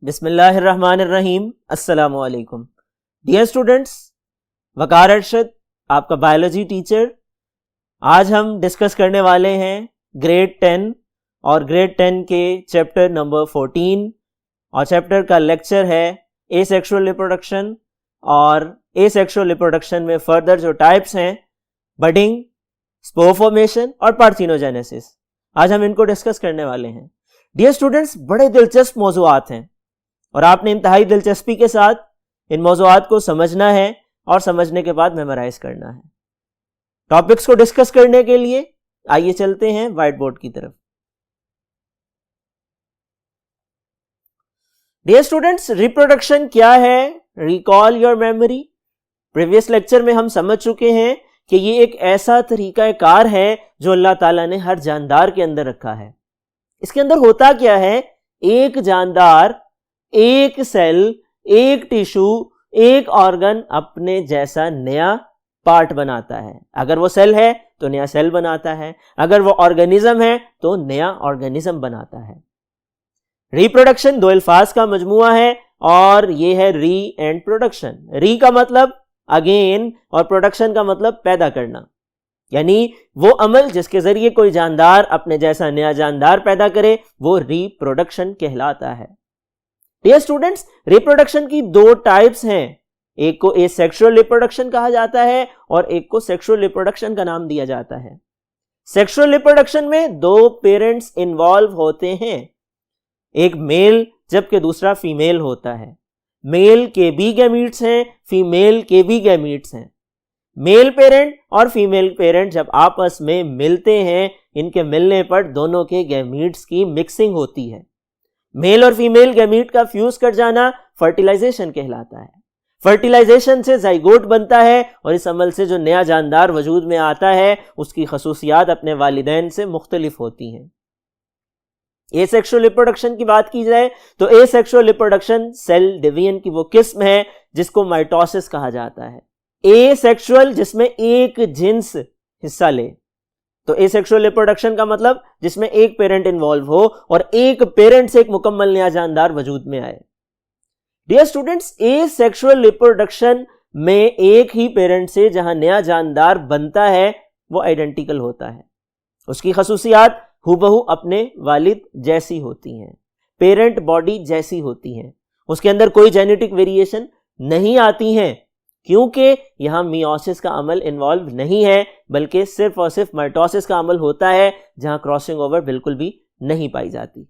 बिस्मिल्लाहिर्रहमानिर्रहीम। अस्सलामु अलैकुम। डियर स्टूडेंट्स, वकार अरशद आपका बायोलॉजी टीचर। आज हम डिस्कस करने वाले हैं ग्रेड 10 और ग्रेड 10 के चैप्टर नंबर 14 और चैप्टर का लेक्चर है एसेक्सुअल रिप्रोडक्शन। और एसेक्सुअल रिप्रोडक्शन में फर्दर जो टाइप्स हैं बडिंग, स्पोर फॉर्मेशन और पार्थिनोजेनेसिस, आज हम इनको डिस्कस करने वाले हैं। डियर स्टूडेंट्स, बड़े दिलचस्प मौजूआत हैं और आपने इंतहाई दिलचस्पी के साथ इन मौजूआत को समझना है और समझने के बाद मेमोराइज करना है। टॉपिक्स को डिस्कस करने के लिए आइए चलते हैं व्हाइट बोर्ड की तरफ। डियर स्टूडेंट्स, रिप्रोडक्शन क्या है? Recall your memory. Previous lecture में हम समझ चुके हैं कि ये एक ऐसा तरीका कार है जो अल्लाह ताला ने हर जानदार के अंदर रखा है। इसके अंदर होता क्या है? एक जानदार, एक सेल, एक टिश्यू, एक ऑर्गन अपने जैसा नया पार्ट बनाता है। अगर वो सेल है तो नया सेल बनाता है, अगर वो ऑर्गेनिज्म है तो नया ऑर्गेनिज्म बनाता है। रिप्रोडक्शन दो अल्फाज का मजमुआ है और ये है री एंड प्रोडक्शन। री का मतलब अगेन और प्रोडक्शन का मतलब पैदा करना, यानी वो अमल जिसके जरिए कोई जानदार अपने जैसा नया जानदार पैदा करे वो रिप्रोडक्शन कहलाता है। डियर स्टूडेंट्स, रिप्रोडक्शन की दो टाइप्स हैं। एक को एसेक्सुअल रिप्रोडक्शन कहा जाता है और एक को सेक्सुअल रिप्रोडक्शन का नाम दिया जाता है। सेक्सुअल रिप्रोडक्शन में दो पेरेंट्स इन्वॉल्व होते हैं, एक मेल जबकि दूसरा फीमेल होता है। मेल के भी गैमीट्स हैं, फीमेल के भी गैमीट्स हैं। मेल पेरेंट और फीमेल पेरेंट जब आपस में मिलते हैं, इनके मिलने पर दोनों के गैमीट्स की मिक्सिंग होती है। मेल और फीमेल गैमीट का फ्यूज कर जाना फर्टिलाइजेशन कहलाता है। फर्टिलाइजेशन से जाइगोट बनता है और इस अमल से जो नया जानदार वजूद में आता है उसकी खसूसियात अपने वालिदैन से मुख्तलिफ होती हैं। एसेक्सुअल रिप्रोडक्शन की बात की जाए तो एसेक्सुअल रिप्रोडक्शन सेल डिवीजन की वो किस्म है जिसको माइटोसिस कहा जाता है। एसेक्सुअल जिसमें एक जिन्स हिस्सा ले, तो एसेक्सुअल रिप्रोडक्शन का मतलब जिसमें एक पेरेंट इन्वॉल्व हो और एक पेरेंट से एक मुकम्मल नया जानदार वजूद में आए। डियर स्टूडेंट्स, एसेक्सुअल रिप्रोडक्शन में एक ही पेरेंट से जहां नया जानदार बनता है वो आइडेंटिकल होता है, उसकी खसूसियात हुबहू अपने वालिद जैसी होती हैं, पेरेंट बॉडी जैसी होती हैं, उसके अंदर कोई जेनेटिक वेरिएशन नहीं आती हैं क्योंकि यहां मियोसिस का अमल इन्वॉल्व नहीं है, बल्कि सिर्फ और सिर्फ माइटोसिस का अमल होता है जहां क्रॉसिंग ओवर बिल्कुल भी नहीं पाई जाती।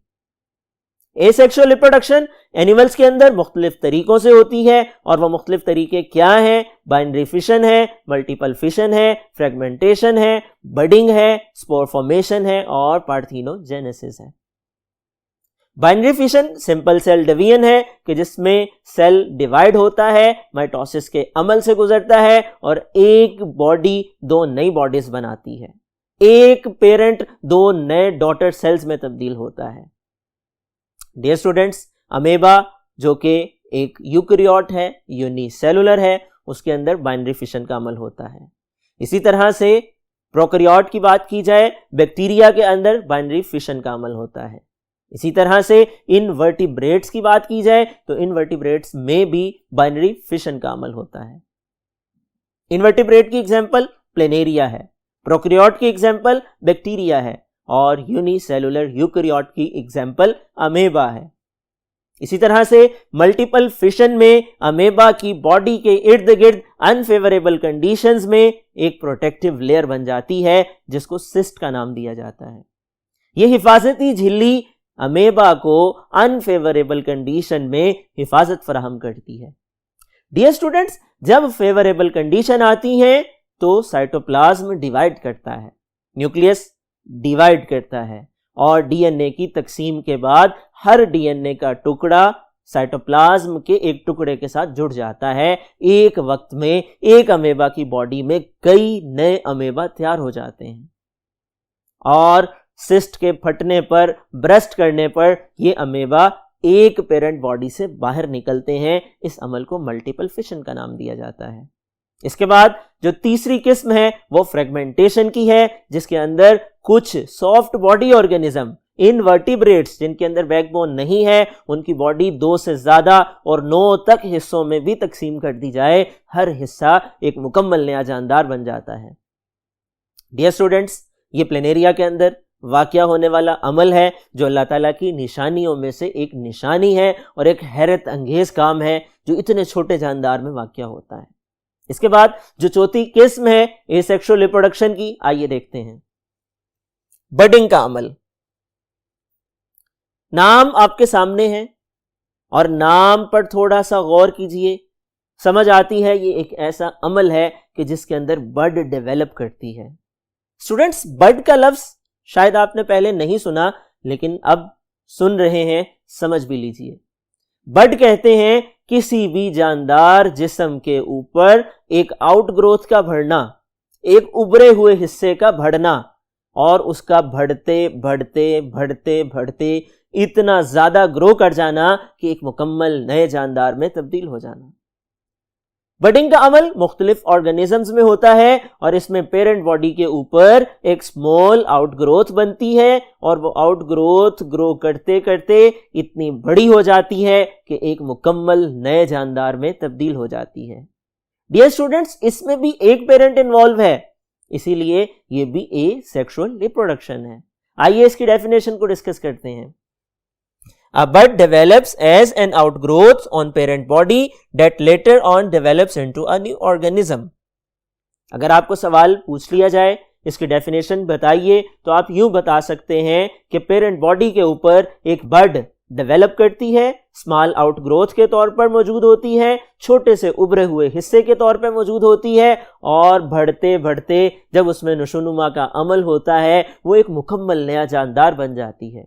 एसेक्सुअल रिप्रोडक्शन एनिमल्स के अंदर मुख्तलिफ तरीकों से होती है और वह मुख्तलिफ तरीके क्या हैं? बाइनरी फिशन है, मल्टीपल फिशन है, फ्रेगमेंटेशन है, बडिंग है, स्पोर फॉर्मेशन है और पार्थिनोजेनेसिस है। Binary fission simple cell division है कि जिसमें सेल डिवाइड होता है, माइटोसिस के अमल से गुजरता है और एक बॉडी दो नई बॉडीज बनाती है, एक पेरेंट दो नए डॉटर सेल्स में तब्दील होता है। डियर स्टूडेंट्स, अमेबा जो कि एक यूकैरियोट है, यूनिसेलुलर है, उसके अंदर बाइनरी फिशन का अमल होता है। इसी तरह से प्रोकैरियोट की बात की जाए, बैक्टीरिया के अंदर बाइनरी फिशन का अमल होता है। इसी तरह से इनवर्टिब्रेट्स की बात की जाए तो इनवर्टिब्रेट्स में भी बाइनरी फिशन का अमल होता है। इनवर्टिब्रेट की एग्जांपल प्लेनेरिया है, प्रोकैरियोट की एग्जांपल बैक्टीरिया है और यूनिसेलुलर यूकैरियोट की एग्जांपल अमेबा है। इसी तरह से मल्टीपल फिशन में अमेबा की बॉडी के इर्द गिर्द अनफेवरेबल कंडीशंस में एक प्रोटेक्टिव लेयर बन जाती है जिसको सिस्ट का नाम दिया जाता है। यह हिफाजती झिल्ली अमेबा को अनफेवरेबल कंडीशन में हिफाजत फराहम करती है। डियर स्टूडेंट्स, जब फेवरेबल कंडीशन आती है तो साइटोप्लाज्म डिवाइड करता है, न्यूक्लियस डिवाइड करता है और डीएनए की तकसीम के बाद हर डीएनए का टुकड़ा साइटोप्लाज्म के एक टुकड़े के साथ जुड़ जाता है। एक वक्त में एक अमेबा की बॉडी में कई नए अमेबा तैयार हो जाते हैं और सिस्ट के फटने पर, ब्रेस्ट करने पर ये अमेबा एक पेरेंट बॉडी से बाहर निकलते हैं। इस अमल को मल्टीपल फिशन का नाम दिया जाता है। इसके बाद जो तीसरी किस्म है वो फ्रेगमेंटेशन की है, जिसके अंदर कुछ सॉफ्ट बॉडी ऑर्गेनिज्म इनवर्टिब्रेट्स जिनके अंदर बैकबोन नहीं है, उनकी बॉडी 2 से ज्यादा और 9 तक हिस्सों में भी तकसीम कर दी जाए, हर हिस्सा एक मुकम्मल नया जानदार बन जाता है। डियर स्टूडेंट्स, ये प्लेनेरिया के अंदर वाक़या होने वाला अमल है जो अल्लाह ताला की निशानियों में से एक निशानी है और एक हैरत अंगेज काम है जो इतने छोटे जानदार में वाक़या होता है। इसके बाद जो चौथी किस्म है एसेक्सुअल रिप्रोडक्शन की, आइए देखते हैं। बडिंग का अमल। नाम आपके सामने है और नाम पर थोड़ा सा गौर कीजिए, समझ आती है ये एक ऐसा अमल है कि जिसके अंदर बड डेवलप करती है। स्टूडेंट्स, बड का लफ्ज शायद आपने पहले नहीं सुना, लेकिन अब सुन रहे हैं, समझ भी लीजिए। बड कहते हैं किसी भी जानदार जिस्म के ऊपर एक आउटग्रोथ का बढ़ना, एक उभरे हुए हिस्से का बढ़ना और उसका बढ़ते बढ़ते बढ़ते बढ़ते इतना ज्यादा ग्रो कर जाना कि एक मुकम्मल नए जानदार में तब्दील हो जाना। बडिंग का अमल मुख्तलिफ ऑर्गेनिजम्स में होता है और इसमें पेरेंट बॉडी के ऊपर एक स्मॉल आउटग्रोथ बनती है और वो आउटग्रोथ ग्रो करते करते इतनी बड़ी हो जाती है कि एक मुकम्मल नए जानदार में तब्दील हो जाती है। डियर स्टूडेंट्स, इसमें भी एक पेरेंट इन्वॉल्व है, इसीलिए ये भी एसेक्सुअल रिप्रोडक्शन है। आइए इसकी डेफिनेशन को डिस्कस करते हैं। A bud develops as an outgrowth on parent body that later on develops into a new organism. अगर आपको सवाल पूछ लिया जाए इसकी डेफिनेशन बताइए, तो आप यूं बता सकते हैं कि पेरेंट बॉडी के ऊपर एक बड डेवलप करती है, स्मॉल आउटग्रोथ के तौर पर मौजूद होती है, छोटे से उभरे हुए हिस्से के तौर पर मौजूद होती है और बढ़ते बढ़ते जब उसमें नशोनुमा का अमल होता है वो एक मुकम्मल नया जानदार बन जाती है।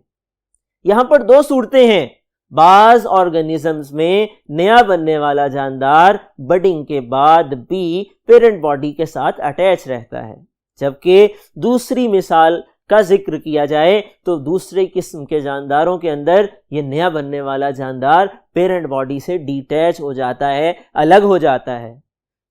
यहां पर 2 सूरतें हैं। बाज ऑर्गेनिजम्स में नया बनने वाला जानदार बडिंग के बाद भी पेरेंट बॉडी के साथ अटैच रहता है, जबकि दूसरी मिसाल का जिक्र किया जाए तो दूसरे किस्म के जानदारों के अंदर ये नया बनने वाला जानदार पेरेंट बॉडी से डिटैच हो जाता है, अलग हो जाता है।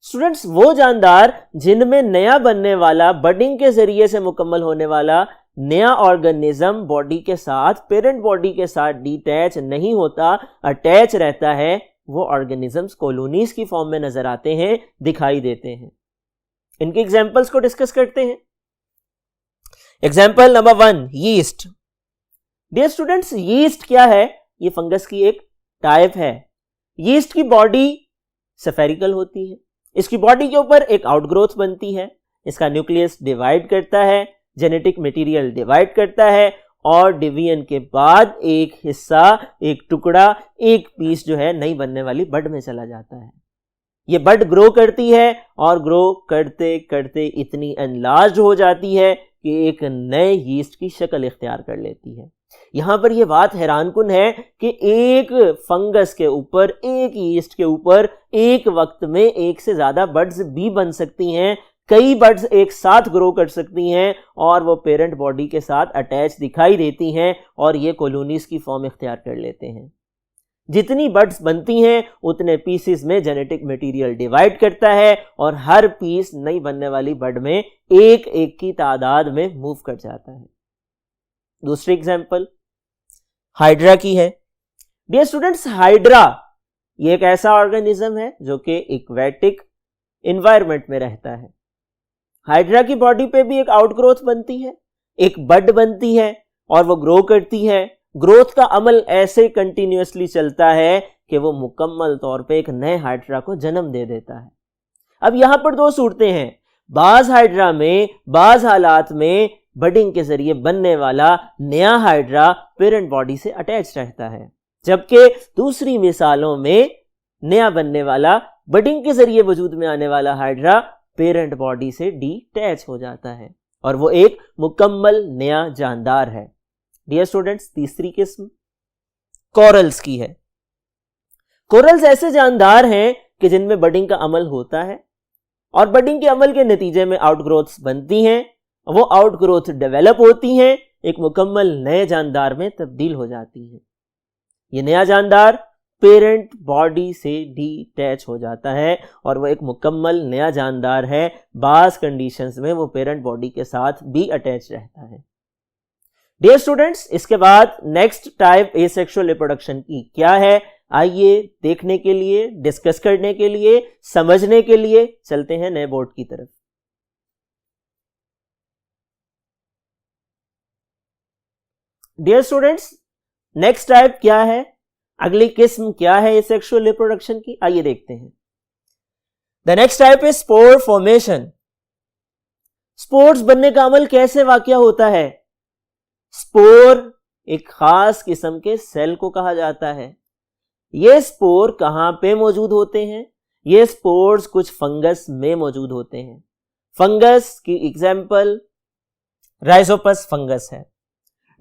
स्टूडेंट्स, वो जानदार जिनमें नया बनने वाला बडिंग के जरिए से मुकम्मल होने वाला नया ऑर्गेनिज्म बॉडी के साथ, पेरेंट बॉडी के साथ डिटैच नहीं होता, अटैच रहता है, वो ऑर्गेनिजम्स कॉलोनीज की फॉर्म में नजर आते हैं, दिखाई देते हैं। इनके एग्जांपल्स को डिस्कस करते हैं। Example number 1, yeast. Dear students, yeast क्या है? ये फंगस की एक टाइप है। यीस्ट की बॉडी स्फेरिकल होती है, इसकी बॉडी के ऊपर एक आउटग्रोथ बनती है, इसका न्यूक्लियस डिवाइड करता है, जेनेटिक मटेरियल डिवाइड करता है और डिवीजन के बाद एक हिस्सा, एक टुकड़ा, एक पीस जो है नई बनने वाली बड में चला जाता है। ये बड ग्रो करती है और ग्रो करते करते इतनी एनलार्ज हो जाती है कि एक नए यीस्ट की शक्ल इख्तियार कर लेती है। यहां पर यह बात हैरानकुन है कि एक फंगस के ऊपर, एक यीस्ट के ऊपर एक वक्त में एक से ज्यादा बड्स भी बन सकती हैं, कई बड्स एक साथ ग्रो कर सकती हैं और वो पेरेंट बॉडी के साथ अटैच दिखाई देती हैं और ये कॉलोनीज की फॉर्म इख्तियार कर लेते हैं। जितनी बड्स बनती हैं उतने पीसेस में जेनेटिक मटेरियल डिवाइड करता है और हर पीस नई बनने वाली बड में एक एक की तादाद में मूव कर जाता है। दूसरी एग्जांपल हाइड्रा की है। डियर स्टूडेंट्स, हाइड्रा ये एक ऐसा ऑर्गेनिज्म है जो कि एक्वेटिक एनवायरनमेंट में रहता है। हाइड्रा की बॉडी पे भी एक आउटग्रोथ बनती है, एक बड बनती है और वो ग्रो करती है। ग्रोथ का अमल ऐसे कंटिन्यूअसली चलता है कि वो मुकम्मल तौर पे एक नए हाइड्रा को जन्म दे देता है। अब यहां पर 2 सूरतें हैं। बाज हाइड्रा में, बाज हालात में बडिंग के जरिए बनने वाला नया हाइड्रा पेरेंट बॉडी से अटैच रहता है, जबकि दूसरी मिसालों में नया बनने वाला, बडिंग के जरिए वजूद में आने वाला हाइड्रा पेरेंट बॉडी से डिटैच हो जाता है और वो एक मुकम्मल नया जानदार है। डियर स्टूडेंट्स, तीसरी किस्म कोरल्स की है। कोरल्स ऐसे जानदार हैं कि जिनमें बडिंग का अमल होता है और बडिंग के अमल के नतीजे में आउटग्रोथ्स बनती हैं, वो आउटग्रोथ डेवलप होती हैं, एक मुकम्मल नए जानदार में तब्दील हो जाती है। ये नया जानदार पेरेंट बॉडी से डिटैच हो जाता है और वो एक मुकम्मल नया जानदार है। बास कंडीशंस में वो पेरेंट बॉडी के साथ भी अटैच रहता है। डियर स्टूडेंट्स, इसके बाद नेक्स्ट टाइप एसेक्सुअल रिप्रोडक्शन की क्या है, आइए देखने के लिए, डिस्कस करने के लिए, समझने के लिए चलते हैं नए बोर्ड की तरफ। डियर स्टूडेंट्स, नेक्स्ट टाइप क्या है, अगली किस्म क्या है एसेक्सुअल रिप्रोडक्शन की, आइए देखते हैं। The next type is spore formation. Spores बनने का अमल कैसे वाकया होता है? स्पोर एक खास किस्म के सेल को कहा जाता है। ये स्पोर कहां पे मौजूद होते हैं? ये स्पोर्स कुछ फंगस में मौजूद होते हैं। फंगस की एग्जाम्पल राइजोपस फंगस है।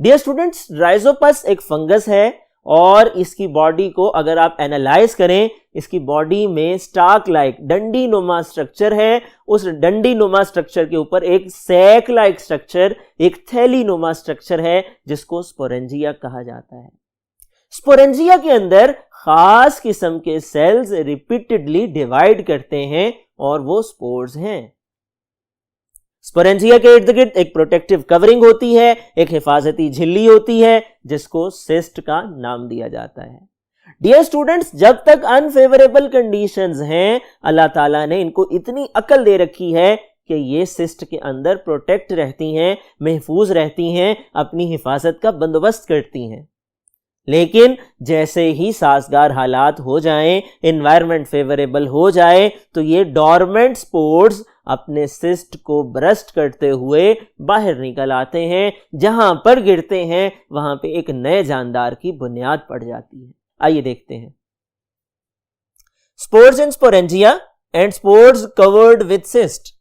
डियर स्टूडेंट्स, राइजोपस एक फंगस है और इसकी बॉडी को अगर आप एनालाइज करें, इसकी बॉडी में स्टाक लाइक डंडी नुमा स्ट्रक्चर है। उस डंडी नुमा स्ट्रक्चर के ऊपर एक सैक लाइक स्ट्रक्चर, एक थैली नुमा स्ट्रक्चर है जिसको स्पोरेंजिया कहा जाता है। स्पोरेंजिया के अंदर खास किस्म के सेल्स रिपीटेडली डिवाइड करते हैं और वो स्पोर्स हैं। स्पोरेंजिया के इर्द गिर्द एक प्रोटेक्टिव कवरिंग होती है, एक हिफाजती झिल्ली होती है जिसको सिस्ट का नाम दिया जाता है। डियर स्टूडेंट्स, जब तक अनफेवरेबल कंडीशंस हैं, अल्लाह ताला ने इनको इतनी अकल दे रखी है कि ये सिस्ट के अंदर प्रोटेक्ट रहती हैं, महफूज रहती हैं, अपनी हिफाजत का बंदोबस्त करती हैं। लेकिन जैसे ही साजगार हालात हो जाएं, एनवायरनमेंट फेवरेबल हो जाए, तो ये डॉर्मेंट स्पोर्स अपने सिस्ट को ब्रस्ट करते हुए बाहर निकल आते हैं। जहां पर गिरते हैं वहां पे एक नए जानदार की बुनियाद पड़ जाती है। आइए देखते हैं। Spores in sporangia and spores covered with cyst.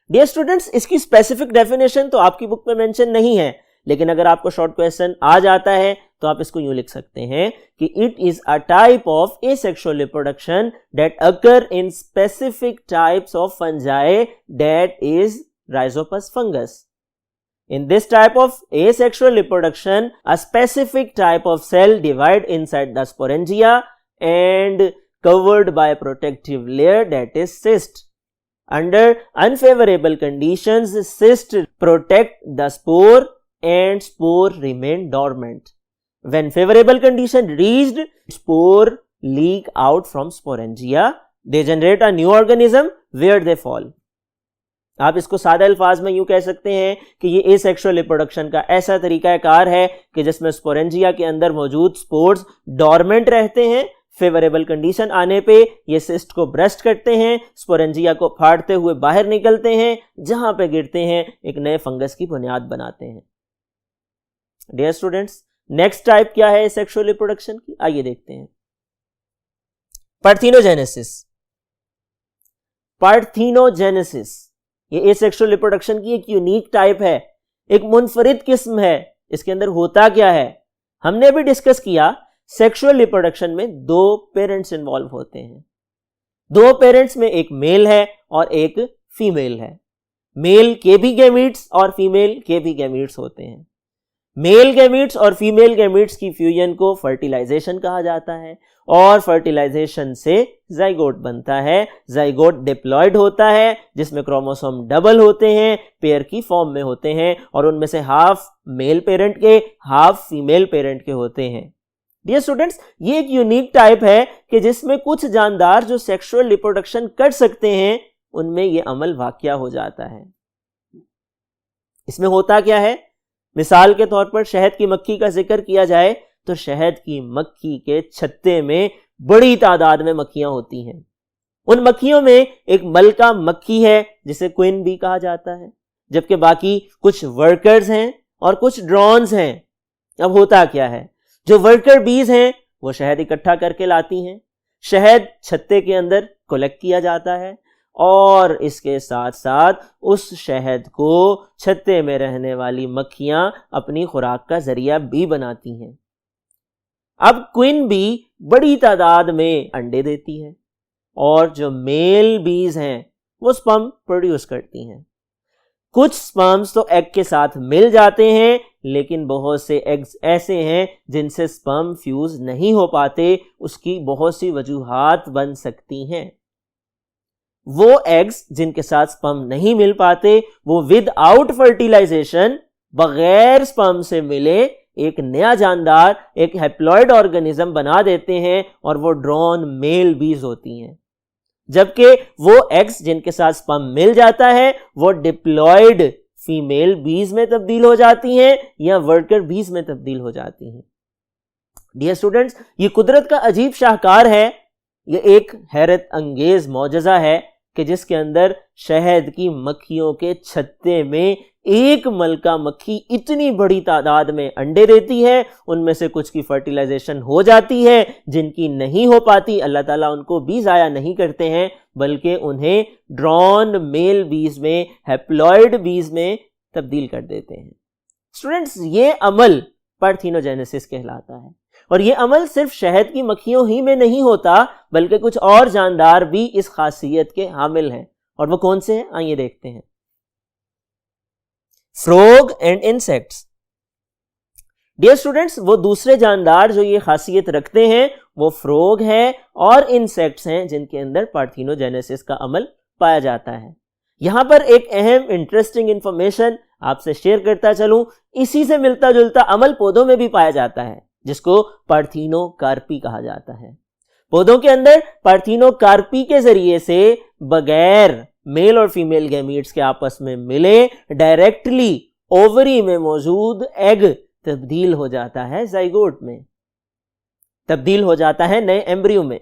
Dear students, इसकी स्पेसिफिक डेफिनेशन तो आपकी बुक में मेंशन नहीं है, लेकिन अगर आपको शॉर्ट क्वेश्चन आ जाता है तो आप इसको यूं लिख सकते हैं कि it is a type of asexual reproduction that occur in specific types of fungi that is Rhizopus fungus. In this type of asexual reproduction, a specific type of cell divide inside the sporangia and covered by a protective layer that is cyst. Under unfavorable conditions, cyst protect the spore and spore remain dormant. When favorable condition reached, spore leak out from sporangia. They generate a new organism where they fall. आप इसको सादा अल्फाज में यूं कह सकते हैं कि ये एसेक्सुअल रिप्रोडक्शन का ऐसा तरीकाकार है कि जिसमें स्पोरेंजिया के अंदर मौजूद स्पोर्स डॉर्मेंट रहते हैं। फेवरेबल कंडीशन आने पे ये सिस्ट को ब्रस्ट करते हैं, स्पोरेंजिया को फाड़ते हुए बाहर निकलते हैं, जहां पे गिरते हैं एक नए फंगस की बुनियाद बनाते हैं। डियर स्टूडेंट्स, नेक्स्ट टाइप क्या है सेक्सुअल रिप्रोडक्शन की, आइए देखते हैं। पार्थेनोजेनेसिस। पार्थेनोजेनेसिस ये एसेक्सुअल रिप्रोडक्शन की एक यूनिक टाइप है, एक मुनफरिद किस्म है। इसके अंदर होता क्या है, हमने भी डिस्कस किया, सेक्सुअल रिप्रोडक्शन में दो पेरेंट्स इन्वॉल्व होते हैं। दो पेरेंट्स में एक मेल है और एक फीमेल है। मेल के भी गैमीट्स और फीमेल के भी गैमीट्स होते हैं। मेल गैमीट्स और फीमेल गैमीट्स की फ्यूजन को फर्टिलाइजेशन कहा जाता है और फर्टिलाइजेशन से जाइगोट बनता है। जाइगोट डिप्लॉयड होता है जिसमें क्रोमोसोम डबल होते हैं, पेयर की फॉर्म में होते हैं और उनमें से हाफ मेल पेरेंट के, हाफ फीमेल पेरेंट के होते हैं। डियर स्टूडेंट्स, ये एक यूनिक टाइप है कि जिसमें कुछ जानदार जो सेक्सुअल रिप्रोडक्शन कर सकते हैं उनमें यह अमल वाकया हो जाता है। इसमें होता क्या है, मिसाल के तौर पर शहद की मक्खी का जिक्र किया जाए तो शहद की मक्खी के छत्ते में बड़ी तादाद में मक्खियां होती हैं। उन मक्खियों में एक मलका मक्खी है जिसे क्वीन बी कहा जाता है, जबकि बाकी कुछ वर्कर्स हैं और कुछ ड्रोन्स हैं। अब होता क्या है, जो वर्कर बीज हैं वो शहद इकट्ठा करके लाती हैं, शहद छत्ते के अंदर कलेक्ट किया जाता है और इसके साथ साथ उस शहद को छत्ते में रहने वाली मक्खियां अपनी खुराक का जरिया भी बनाती हैं। अब क्वीन बी बड़ी तादाद में अंडे देती है और जो मेल बीज हैं वो स्पर्म प्रोड्यूस करती हैं। कुछ स्पर्म्स तो एग के साथ मिल जाते हैं, लेकिन बहुत से एग्स ऐसे हैं जिनसे स्पर्म फ्यूज नहीं हो पाते। उसकी बहुत सी वजूहात बन सकती हैं। वो एग्स जिनके साथ स्पर्म नहीं मिल पाते वो विद आउट फर्टिलाइजेशन बगैर स्पर्म से मिले एक नया जानदार, एक हैप्लॉइड ऑर्गेनिज्म बना देते हैं और वो ड्रोन मेल बीज होती हैं। जबकि वो एग्स जिनके साथ स्पर्म मिल जाता है वो डिप्लॉयड फीमेल बीज में तब्दील हो जाती हैं या वर्कर बीज में तब्दील हो जाती हैं। डियर स्टूडेंट्स, ये कुदरत का अजीब शाहकार है। ये एक हैरत अंगेज मौजज़ा है कि जिसके अंदर शहद की मक्खियों के छत्ते में एक मलका मक्खी इतनी बड़ी तादाद में अंडे देती है, उनमें से कुछ की फर्टिलाइजेशन हो जाती है, जिनकी नहीं हो पाती अल्लाह ताला उनको बीज आया नहीं करते हैं, बल्कि उन्हें ड्रॉन मेल बीज में, हैप्लॉइड बीज में तब्दील कर देते हैं। स्टूडेंट्स, ये अमल पार्थिनोजेनेसिस कहलाता है और ये अमल सिर्फ शहद की मक्खियों ही में नहीं होता, बल्कि कुछ और जानदार भी इस खासियत के हामिल हैं। और वो कौन से हैं, आइए देखते हैं। Frog and insects. Dear students, वो दूसरे जानदार जो ये खासियत रखते हैं वो फ्रॉग है और इंसेक्ट्स हैं जिनके अंदर पार्थिनोजेनेसिस का अमल पाया जाता है। यहां पर एक अहम इंटरेस्टिंग इंफॉर्मेशन आपसे शेयर करता चलूं, इसी से मिलता जुलता अमल पौधों में भी पाया जाता है जिसको पार्थिनोकार्पी कहा जाता है। पौधों के अंदर पार्थिनोकार्पी के जरिए से बगैर मेल और फीमेल गैमीट्स के आपस में मिले डायरेक्टली ओवरी में मौजूद एग तब्दील हो जाता है जाइगोट में, तब्दील हो जाता है नए एम्ब्रियो में,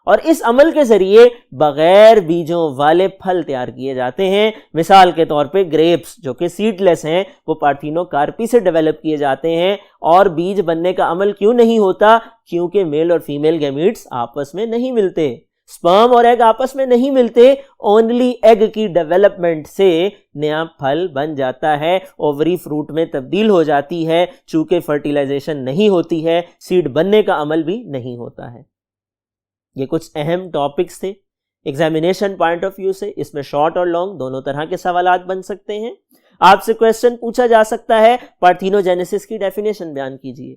और इस अमल के जरिए बगैर बीजों वाले फल तैयार किए जाते हैं। मिसाल के तौर पे ग्रेप्स जो कि सीडलेस हैं वो पार्थिनोकार्पी से डेवलप किए जाते हैं। और बीज बनने का अमल क्यों नहीं होता? क्योंकि मेल और फीमेल गैमीट्स आपस में नहीं मिलते, स्पर्म और एग आपस में नहीं मिलते। ओनली एग की डेवलपमेंट से नया फल बन जाता है, ओवरी फ्रूट में तब्दील हो जाती है। चूंकि फर्टिलाइजेशन नहीं होती है, सीड बनने का अमल भी नहीं होता है। ये कुछ अहम टॉपिक्स थे एग्जामिनेशन पॉइंट ऑफ व्यू से। इसमें शॉर्ट और लॉन्ग दोनों तरह के सवालात बन सकते हैं। आपसे क्वेश्चन पूछा जा सकता है, पार्थिनोजेनेसिस की डेफिनेशन बयान कीजिए।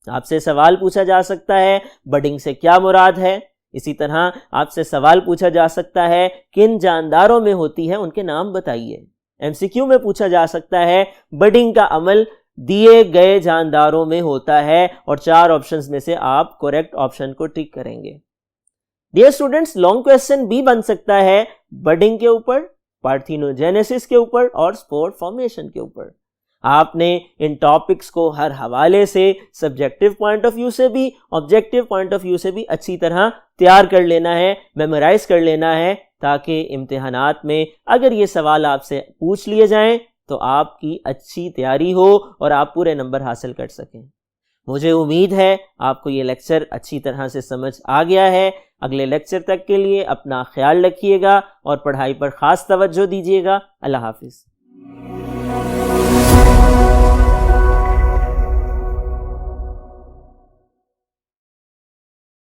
आपसे सवाल पूछा जा सकता है, बडिंग से क्या मुराद है। इसी तरह आपसे सवाल पूछा जा सकता है, किन जानदारों में होती है उनके नाम बताइए। एमसीक्यू में पूछा जा सकता है, बडिंग का अमल दिए गए जानदारों में होता है, और 4 ऑप्शंस में से आप करेक्ट ऑप्शन को टिक करेंगे। डियर स्टूडेंट्स, लॉन्ग क्वेश्चन भी बन सकता है बडिंग के ऊपर, पार्थिनोजेनेसिस के ऊपर और स्पोर फॉर्मेशन के ऊपर। आपने इन टॉपिक्स को हर हवाले से सब्जेक्टिव पॉइंट ऑफ व्यू से भी, ऑब्जेक्टिव पॉइंट ऑफ व्यू से भी अच्छी तरह तैयार कर लेना है, मेमोराइज कर लेना है, ताकि इम्तिहानात में अगर ये सवाल आपसे पूछ लिए जाएं तो आपकी अच्छी तैयारी हो और आप पूरे नंबर हासिल कर सकें। मुझे उम्मीद है आपको ये लेक्चर अच्छी तरह से समझ आ गया है। अगले लेक्चर तक के लिए अपना ख्याल रखिएगा और पढ़ाई पर ख़ास तवज्जो दीजिएगा। अल्लाह हाफिज़।